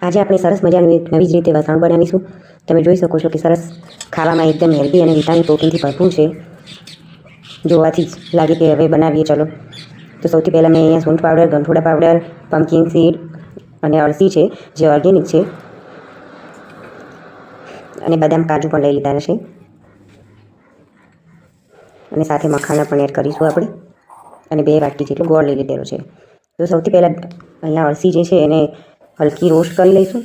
આજે આપણે સરસ મજાનું એક નવી જ રીતે વસાણ બનાવીશું. તમે જોઈ શકો છો કે સરસ ખાવામાં એકદમ હેલ્ધી અને વિટામિન પ્રોટીનથી ભરપૂર છે. જોવાથી જ લાગે કે હવે બનાવીએ ચલો. તો સૌથી પહેલાં મેં અહીંયા સૂંઠ પાવડર, ગંઠોડા પાવડર, પમ્પકિન સીડ અને અળસી છે જે ઓર્ગેનિક છે, અને બદામ કાજુ પણ લઈ લીધા છે, અને સાથે મખાના પણ એડ કરીશું આપણે, અને 2 વાટકી જેટલો ગોળ લઈ લીધેલો છે. તો સૌથી પહેલાં અહીંયા અળસી જે છે એને હલકી રોસ્ટ કરી લઈશું.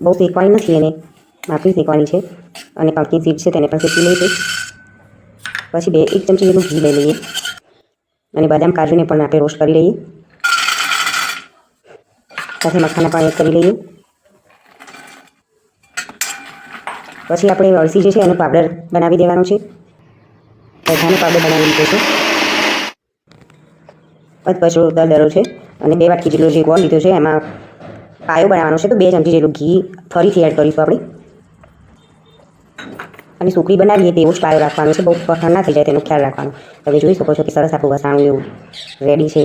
બહુ શેકવાની નથી, એને માપી શેકવાની છે. અને પમ્પકિન સીડ છે તેને પણ શેકી લઈશું. પછી 1 ચમચી જેટલું ઘી લઈ લઈએ, અને બદામ કાજુને પણ આપણે રોસ્ટ કરી લઈએ. સાથે મખાના પણ એડ કરી લઈએ. પછી આપણે અળસી જે છે એનો પાવડર બનાવી દેવાનો છે. બધાનો પાવડર બનાવી લીધો છે. અધકચરો દળેલો છે, અને 2 વાટકી જેટલો જે ગોળ લીધો છે એમાં પાયો બનાવવાનો છે. તો 2 ચમચી જેટલું ઘી ફરીથી એડ કરીશું આપણે. અને સુકડી બનાવીએ તેવો જ પાયો રાખવાનો છે, બહુ કઠણ ના થઈ જાય તેનો ખ્યાલ રાખવાનો. તમે જોઈ શકો છો કે સરસ આપણું વસાણું એવું રેડી છે.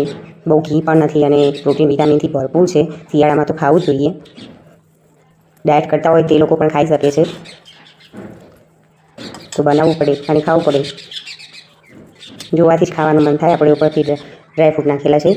બહુ ઘી પણ નથી, અને પ્રોટીન વિટામિનથી ભરપૂર છે. શિયાળામાં તો ખાવું જ જોઈએ. ડાયટ કરતા હોય તે લોકો પણ ખાઈ શકે છે. તો બનાવવું પડે અને ખાવું પડે. જોવાથી જ ખાવાનું મન થાય. આપણે ઉપરથી ડ્રાયફ્રૂટ નાખેલા છે.